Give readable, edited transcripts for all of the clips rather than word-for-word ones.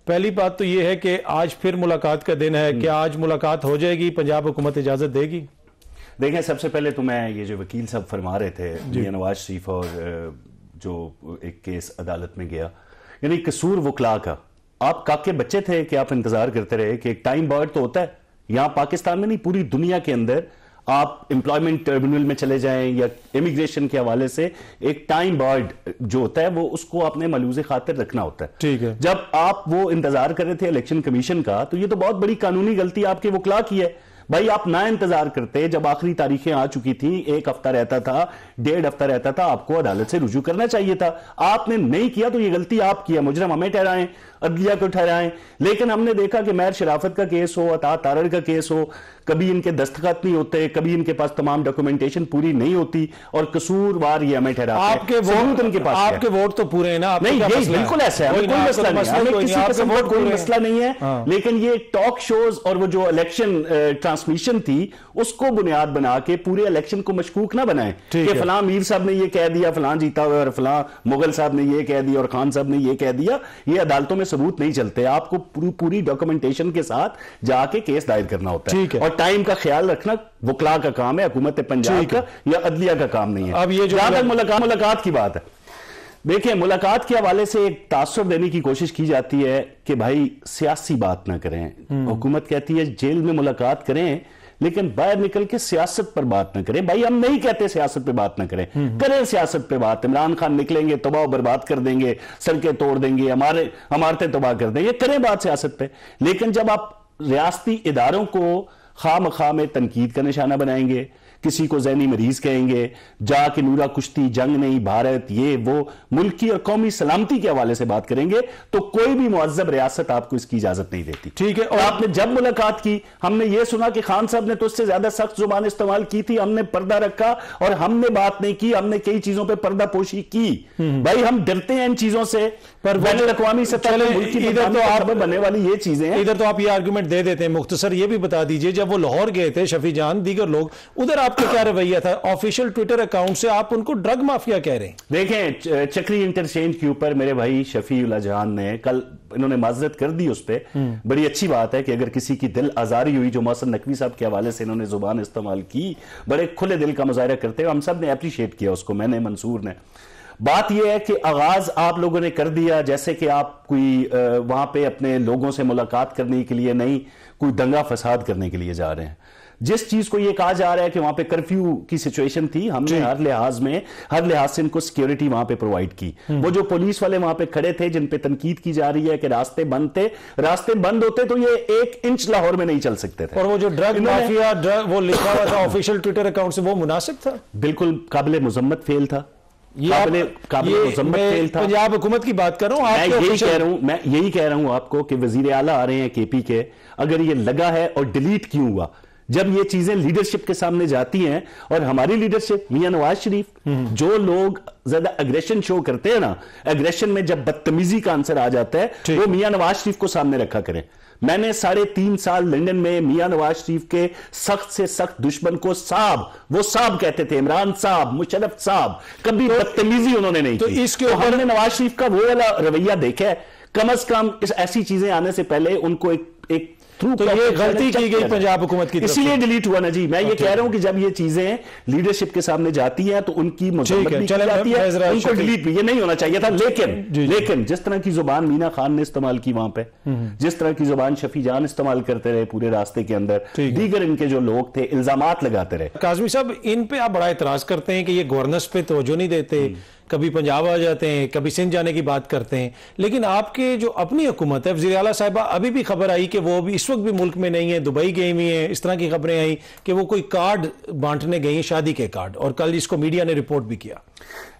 پہلی بات تو یہ ہے کہ آج پھر ملاقات کا دن ہے، کیا آج ملاقات ہو جائے گی؟ پنجاب حکومت اجازت دے گی؟ دیکھیں، سب سے پہلے تو میں یہ جو وکیل صاحب فرما رہے تھے میاں نواز شریف اور جو ایک کیس عدالت میں گیا، یعنی قصور وکلا کا، آپ کاکے بچے تھے کہ آپ انتظار کرتے رہے کہ ایک ٹائم بارڈ تو ہوتا ہے، یہاں پاکستان میں نہیں پوری دنیا کے اندر آپ امپلائمنٹ ٹربیونل میں چلے جائیں یا امیگریشن کے حوالے سے ایک ٹائم بارڈ جو ہوتا ہے وہ اس کو اپنے ملحوظ خاطر رکھنا ہوتا ہے. ٹھیک ہے. جب آپ وہ انتظار کر رہے تھے الیکشن کمیشن کا تو یہ تو بہت بڑی قانونی غلطی آپ کے وکلا کی ہے. بھائی آپ نہ انتظار کرتے، جب آخری تاریخیں آ چکی تھیں، 1 ہفتہ رہتا تھا، 1.5 ہفتہ رہتا تھا، آپ کو عدالت سے رجوع کرنا چاہیے تھا. آپ نے نہیں کیا تو یہ غلطی آپ کی ہے. مجرم ہمیں ٹھہرائیں، عدلیہ کو ٹھہرائیں. لیکن ہم نے دیکھا کہ مہر شرافت کا کیس ہو، عطا تارڑ کا کیس ہو، کبھی ان کے دستخط نہیں ہوتے، کبھی ان کے پاس تمام ڈاکومنٹیشن پوری نہیں ہوتی اور قصوروار یہ ہمیں ٹھہراتے ہیں. آپ کے ووٹ تو پورے ہیں نا؟ نہیں، یہ بالکل ایسا ہے، کوئی مسئلہ نہیں ہے، ہمیں کسی قسم کا کوئی مسئلہ نہیں ہے. لیکن یہ ٹاک شوز اور وہ جو الیکشن ٹرانسمیشن تھی اس کو بنیاد بنا کے پورے الیکشن کو مشکوک نہ بنائیں کہ فلاں میر صاحب نے یہ کہہ دیا، فلاں جیتا ہوا، اور فلاں مغل صاحب نے یہ کہہ دیا اور خان صاحب نے یہ کہہ دیا. یہ عدالتوں میں ثبوت نہیں چلتے. آپ کو پوری ڈاکومنٹیشن کے ساتھ جا کے کیس دائر کرنا ہوتا ہے، اور ٹائم کا خیال رکھنا وکلا کا کام ہے، حکومت پنجاب کا یا عدلیہ کا کام نہیں ہے. اب یہ جو ملاقات کی بات ہے، دیکھیں ملاقات کے حوالے سے ایک تاثر دینے کی کوشش کی جاتی ہے کہ بھائی سیاسی بات نہ کریں. حکومت کہتی ہے جیل میں ملاقات کریں لیکن باہر نکل کے سیاست پر بات نہ کریں. بھائی ہم نہیں کہتے سیاست پہ بات نہ کریں، کریں سیاست پہ بات. عمران خان نکلیں گے تباہ و برباد کر دیں گے، سڑکیں توڑ دیں گے، عمارتیں تباہ کر دیں گے، کریں بات سیاست پہ. لیکن جب آپ ریاستی اداروں کو خواہ مخواہ میں تنقید کا نشانہ بنائیں گے، کسی کو ذہنی مریض کہیں گے، جا کے نورا کشتی، جنگ نہیں، بھارت، یہ وہ، ملکی اور قومی سلامتی کے حوالے سے بات کریں گے تو کوئی بھی معذب ریاست آپ کو اس کی اجازت نہیں دیتی. ٹھیک ہے. اور آپ نے جب ملاقات کی، ہم نے یہ سنا کہ خان صاحب نے تو اس سے زیادہ سخت زبان استعمال کی تھی، ہم نے پردہ رکھا اور ہم نے بات نہیں کی، ہم نے کئی چیزوں پہ پردہ پوشی کی. بھائی ہم ڈرتے ہیں ان چیزوں سے، پر بین الاقوامی سطح پر بننے والی یہ چیزیں ہیں. ادھر تو آپ یہ آرگومنٹ دے دیتے ہیں. مختصر یہ بھی بتا دیجئے، جب وہ لاہور گئے تھے شفیع جان، دیگر لوگ، ادھر آپ کا کیا رویہ تھا؟ آفیشیل ٹویٹر اکاؤنٹ سے آپ ان کو ڈرگ مافیا کہہ رہے ہیں. دیکھیں چکری انٹرچینج کے اوپر میرے بھائی شفیع اللہ جان نے کل انہوں نے معذرت کر دی اس پہ. بڑی اچھی بات ہے کہ اگر کسی کی دل آزاری ہوئی، جو محسن نقوی صاحب کے حوالے سے انہوں نے زبان استعمال کی، بڑے کھلے دل کا مظاہرہ کرتے ہیں، ہم سب نے اپریشیٹ کیا اس کو، میں نے، منصور نے. بات یہ ہے کہ آغاز آپ لوگوں نے کر دیا جیسے کہ آپ کوئی وہاں پہ اپنے لوگوں سے ملاقات کرنے کے لیے نہیں، کوئی دنگا فساد کرنے کے لیے جا رہے ہیں. جس چیز کو یہ کہا جا رہا ہے کہ وہاں پہ کرفیو کی سچویشن تھی، ہم نے ہر لحاظ سے ان کو سیکیورٹی وہاں پہ پرووائڈ کی. وہ جو پولیس والے وہاں پہ کھڑے تھے جن پہ تنقید کی جا رہی ہے کہ راستے بند تھے، راستے بند ہوتے تو یہ 1 انچ لاہور میں نہیں چل سکتے تھے. اور وہ جو ڈرگ مافیا وہ لکھا ہوا تھا آفیشیل ٹویٹر اکاؤنٹ سے، وہ مناسب تھا؟ بالکل قابل مذمت فیل تھا. پنجاب حکومت کی بات کر رہا ہوں. میں یہی کہہ رہا ہوں آپ کو کہ وزیر اعلیٰ آ رہے ہیں کے پی کے، اگر یہ لگا ہے اور ڈیلیٹ کیوں ہوا؟ جب یہ چیزیں لیڈرشپ کے سامنے جاتی ہیں، اور ہماری لیڈرشپ میاں نواز شریف، جو لوگ زیادہ اگریشن شو کرتے ہیں نا، اگریشن میں جب بدتمیزی کا عنصر آ جاتا ہے، وہ میاں نواز شریف کو سامنے رکھا کریں. میں نے 3.5 سال لندن میں میاں نواز شریف کے سخت سے سخت دشمن کو وہ صاحب کہتے تھے، عمران صاحب، مشرف صاحب، کبھی بدتمیزی انہوں نے نہیں کی. اس کے ہم نے نواز شریف کا وہ والا رویہ دیکھا ہے. کم از کم ایسی چیزیں آنے سے پہلے ان کو ایک تو یہ غلطی کی گئی پنجاب حکومت کی طرف، اسی لیے ڈیلیٹ ہوا نا جی. میں یہ کہہ رہا ہوں کہ جب یہ چیزیں لیڈرشپ کے سامنے جاتی ہیں تو ان کی مذمت بھی کی جاتی ہے، ان کو ڈیلیٹ بھی. یہ نہیں ہونا چاہیے تھا. لیکن جس طرح کی زبان مینا خان نے استعمال کی وہاں پہ، جس طرح کی زبان شفیع جان استعمال کرتے رہے پورے راستے کے اندر، دیگر ان کے جو لوگ تھے الزامات لگاتے رہے. کاظمی صاحب، ان پہ آپ بڑا اعتراض کرتے ہیں کہ یہ گورننس پہ توجہ نہیں دیتے، کبھی پنجاب آ جاتے ہیں، کبھی سندھ جانے کی بات کرتے ہیں. لیکن آپ کے جو اپنی حکومت ہے، وزیر اعلیٰ صاحبہ، ابھی بھی خبر آئی کہ وہ اس وقت بھی ملک میں نہیں ہے، دبئی گئی ہوئی ہیں. اس طرح کی خبریں آئیں کہ وہ کوئی کارڈ بانٹنے گئی ہیں، شادی کے کارڈ، اور کل اس کو میڈیا نے رپورٹ بھی کیا.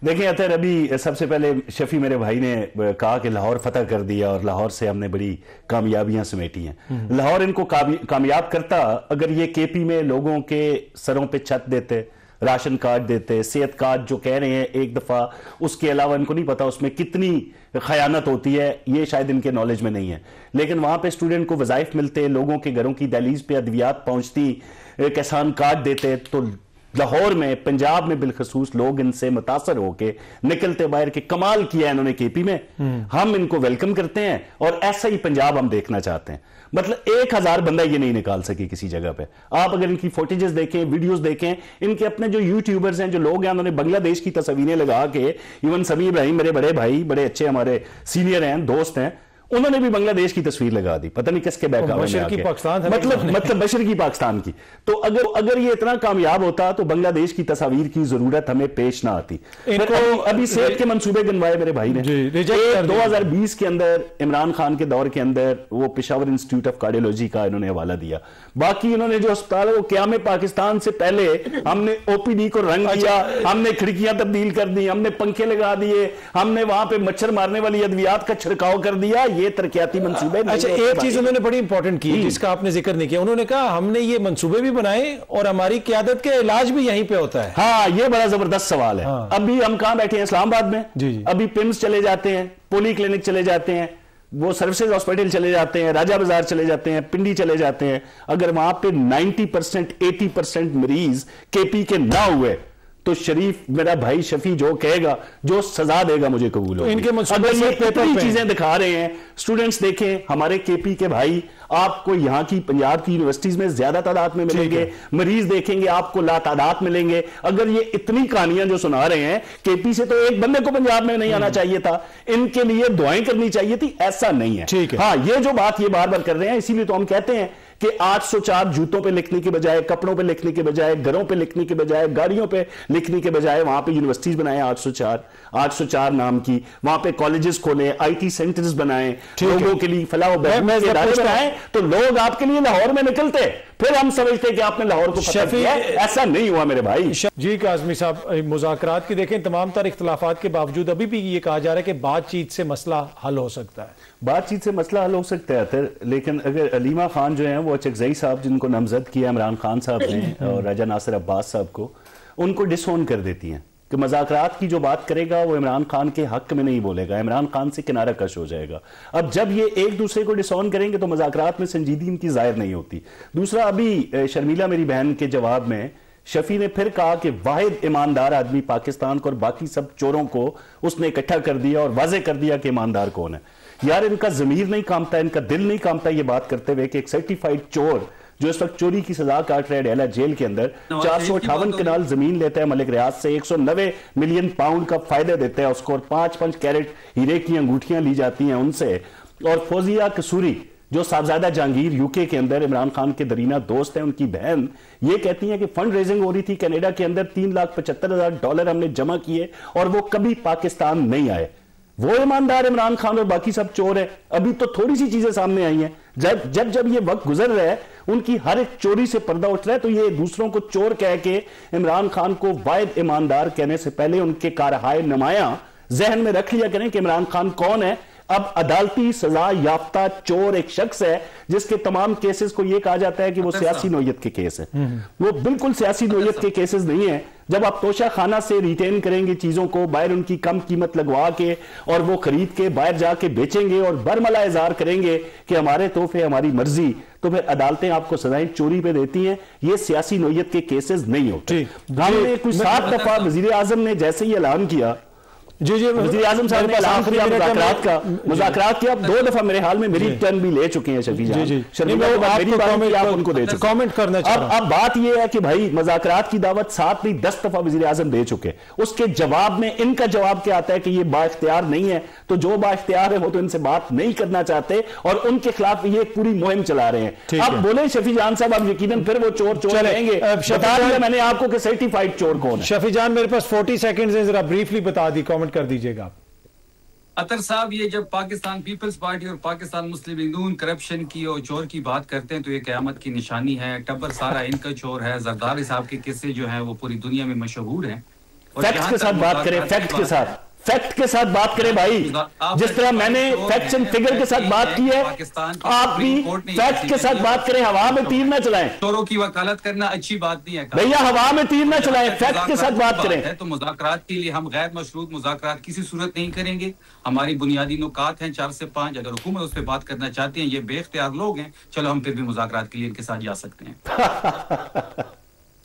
دیکھیں اطہر، ابھی سب سے پہلے شفیع میرے بھائی نے کہا کہ لاہور فتح کر دیا اور لاہور سے ہم نے بڑی کامیابیاں سمیٹی ہیں. لاہور ان کو کامیاب کرتا اگر یہ کے پی میں لوگوں کے سروں پہ چھت دیتے، راشن کارڈ دیتے، صحت کارڈ جو کہہ رہے ہیں ایک دفعہ، اس کے علاوہ ان کو نہیں پتا اس میں کتنی خیانت ہوتی ہے، یہ شاید ان کے نالج میں نہیں ہے. لیکن وہاں پہ اسٹوڈنٹ کو وظائف ملتے، لوگوں کے گھروں کی دہلیز پہ ادویات پہنچتی، کسان کارڈ دیتے، تو لاہور میں پنجاب میں بالخصوص لوگ ان سے متاثر ہو کے نکلتے باہر کے کمال کیا انہوں نے کے پی میں. ہم ان کو ویلکم کرتے ہیں اور ایسا ہی پنجاب ہم دیکھنا چاہتے ہیں. مطلب 1000 بندہ یہ نہیں نکال سکے کسی جگہ پہ. آپ اگر ان کی فوٹیجز دیکھیں, ویڈیوز دیکھیں, ان کے اپنے جو یوٹیوبرز ہیں, جو لوگ ہیں, انہوں نے بنگلہ دیش کی تصویریں لگا کے, ایون سمیع ابراہیم میرے بڑے بھائی, بڑے اچھے ہمارے سینئر ہیں, دوست ہیں, انہوں نے بھی بنگلہ دیش کی تصویر لگا دی, پتہ نہیں کس کے بیک گراؤنڈ میں, مطلب مشرقی پاکستان کی. تو اگر یہ اتنا کامیاب ہوتا تو بنگلہ دیش کی تصاویر کی ضرورت ہمیں پیش نہ آتی. ابھی صحت کے منصوبے گنوائے میرے بھائی نے. 2020 کے اندر عمران خان کے دور کے اندر وہ پشاور انسٹیٹیوٹ آف کارڈیولوجی کا انہوں نے حوالہ دیا. باقی انہوں نے جو اسپتال ہے وہ قیام پاکستان سے پہلے ہم نے او پی ڈی کو رنگ دیا, ہم نے کھڑکیاں تبدیل کر دی, ہم نے پنکھے لگا دیے, ہم نے وہاں پہ مچھر مارنے والی ادویات کا چھڑکاؤ کر دیا. یہ ترقیاتی منصوبے. اچھا, ایک چیز انہوں نے بڑی امپورٹنٹ کی جس کا آپ نے ذکر نہیں کیا, انہوں نے کہا ہم نے یہ منصوبے بھی بنائے اور ہماری قیادت کے علاج بھی یہیں پہ ہوتا ہے. ہاں, یہ بڑا زبردست سوال ہے. ابھی ہم کہاں بیٹھے ہیں؟ اسلام آباد میں. ابھی پمس چلے جاتے ہیں, پولی کلینک چلے جاتے ہیں, وہ سروسز ہاسپٹل چلے جاتے ہیں, راجہ بازار چلے جاتے ہیں, پنڈی چلے جاتے ہیں. اگر وہاں پہ 90% 80% مریض کے پی کے نہ ہوئے تو شریف میرا بھائی شفیع جو کہے گا, جو سزا دے گا مجھے قبول ہوگی. ان کے منصوبے اگر یہ اتنی چیزیں دکھا رہے ہیں, سٹوڈنٹس دیکھیں ہمارے کے پی کے بھائی, آپ کو یہاں کی پنجاب کی یونیورسٹیز میں زیادہ تعداد میں ملیں گے, مریض دیکھیں گے آپ کو لا تعداد ملیں گے. اگر یہ اتنی کہانیاں جو سنا رہے ہیں, کے پی سے تو ایک بندے کو پنجاب میں نہیں آنا چاہیے تھا, ان کے لیے دعائیں کرنی چاہیے تھی. ایسا نہیں ہے. ہاں, یہ جو بات یہ بار بار کر رہے ہیں, اسی لیے تو ہم کہتے ہیں کہ 804 جوتوں پہ لکھنے کے بجائے, کپڑوں پہ لکھنے کے بجائے, گھروں پہ لکھنے کے بجائے, گاڑیوں پہ لکھنے کے بجائے وہاں پہ یونیورسٹیز بنائیں 804 نام کی, وہاں پہ کالجز کھولیں, آئی ٹی سینٹرز بنائیں, لوگوں کے لیے فلاح و بہبود کے ادارے بنائیں, تو لوگ آپ کے لیے لاہور میں نکلتے. پھر ہم سمجھتے کہ آپ نے لاہور کو فتح کیا. ایسا نہیں ہوا میرے بھائی. جی کاظمی صاحب, مذاکرات کی دیکھیں تمام تر اختلافات کے باوجود ابھی بھی یہ کہا جا رہا ہے کہ بات چیت سے مسئلہ حل ہو سکتا ہے. بات چیت سے مسئلہ حل ہو سکتا ہے, لیکن اگر علیمہ خان جو ہیں وہ چکزئی صاحب جن کو نامزد کیا عمران خان صاحب نے اور راجہ ناصر عباس صاحب کو, ان کو ڈس اون کر دیتی ہیں کہ مذاکرات کی جو بات کرے گا وہ عمران خان کے حق میں نہیں بولے گا, عمران خان سے کنارہ کش ہو جائے گا. اب جب یہ ایک دوسرے کو ڈس اون کریں گے تو مذاکرات میں سنجیدگی ان کی ظاہر نہیں ہوتی. دوسرا, ابھی شرمیلا میری بہن کے جواب میں شفیع نے پھر کہا کہ واحد ایماندار آدمی پاکستان کو اور باقی سب چوروں کو اس نے اکٹھا کر دیا اور واضح کر دیا کہ ایماندار کون ہے. یار, ان کا ضمیر نہیں کامتا, ان کا دل نہیں کامتا یہ بات کرتے ہوئے کہ ایک سرٹیفائیڈ چور جو اس وقت چوری کی سزا کاٹ رہا ہے ڈیلا جیل کے اندر, 458 کنال زمین لیتا ہے ملک ریاض سے, 190 ملین پاؤنڈ کا فائدہ دیتا ہے اس کو, اور 5 کیرٹ ہیرے کی انگوٹھیاں لی جاتی ہیں ان سے. اور فوزیہ قصوری جو صاحبزادہ جہانگیر یوکے کے اندر عمران خان کے درینہ دوست ہیں, ان کی بہن یہ کہتی ہیں کہ فنڈ ریزنگ ہو رہی تھی کینیڈا کے اندر, $3,75,000 ہم نے جمع کیے اور وہ کبھی پاکستان نہیں آئے. وہ ایماندار عمران خان اور باقی سب چور ہیں. ابھی تو تھوڑی سی چیزیں سامنے آئی ہیں, جب یہ وقت گزر رہا ہے ان کی ہر ایک چوری سے پردہ اٹھ رہا ہے, تو یہ دوسروں کو چور کہہ کے عمران خان کو واحد ایماندار کہنے سے پہلے ان کے کارہائے نمایاں ذہن میں رکھ لیا کریں کہ عمران خان کون ہے. اب عدالتی سزا یافتہ چور ایک شخص ہے جس کے تمام کیسز کو یہ کہا جاتا ہے کہ وہ سیاسی نوعیت کے کیس ہیں. وہ بالکل سیاسی نوعیت کے کیسز نہیں ہیں. جب آپ توشہ خانہ سے ریٹین کریں گے چیزوں کو, باہر ان کی کم قیمت لگوا کے اور وہ خرید کے باہر جا کے بیچیں گے اور برملا اظہار کریں گے کہ ہمارے تحفے ہماری مرضی, تو پھر عدالتیں آپ کو سزائیں چوری پہ دیتی ہیں. یہ سیاسی نوعیت کے کیسز نہیں ہوتے. ہم نے کوئی 7 دفعہ وزیر اعظم نے جیسے ہی اعلان کیا, وزیر اعظم صاحب نے اعلان کیا مذاکرات کی, اب 2 دفعہ میرے حال میں میری ٹرن بھی لے چکے ہیں شفیع جان, آپ ان کو دے چکے. اب بات یہ ہے کہ بھائی مذاکرات کی دعوت 7 نہیں 10 دفعہ وزیر اعظم دے چکے. اس کے جواب میں ان کا جواب کیا آتا ہے کہ یہ با اختیار نہیں ہے, تو جو با اختیار ہے وہ تو ان سے بات نہیں کرنا چاہتے اور ان کے خلاف یہ ایک پوری مہم چلا رہے ہیں. اب بولیں شفیع جان صاحب, اب یقیناً پھر وہ چور رہیں گے. بتا دیا میں نے آپ کو کہ سرٹیفائیڈ چور کون ہے. شفیع جان میرے پاس 40 سیکنڈز ہیں, ذرا بریفلی بتا دی, کامنٹ کر دیجئے گا. اطہر صاحب, یہ جب پاکستان پیپلز پارٹی اور پاکستان مسلم لیگ نون کرپشن کی اور چور کی بات کرتے ہیں تو یہ قیامت کی نشانی ہے. ٹبر سارا ان کا چور ہے. زرداری صاحب کے قصے جو ہیں وہ پوری دنیا میں مشہور ہیں. فیکٹس کے ساتھ بات کریں, فیکٹ کے ساتھ بات کریں بھائی. جس طرح میں نے فیکٹس اینڈ فگر کے ساتھ بات کی ہے, آپ بھی فیکٹ کے ساتھ بات کریں. ہوا میں تیر نہ چلائیں. چوروں کی وکالت کرنا اچھی بات نہیں ہے بھیا, ہوا میں تیر نہ چلائیں, فیکٹ کے ساتھ بات کریں. تو مذاکرات کے لیے ہم غیر مشروط مذاکرات کسی صورت نہیں کریں گے. ہماری بنیادی نکات ہیں 4 سے 5. اگر حکومت اس پہ بات کرنا چاہتی ہیں, یہ بے اختیار لوگ ہیں, چلو ہم پھر بھی مذاکرات کے لیے ان کے ساتھ جا سکتے ہیں.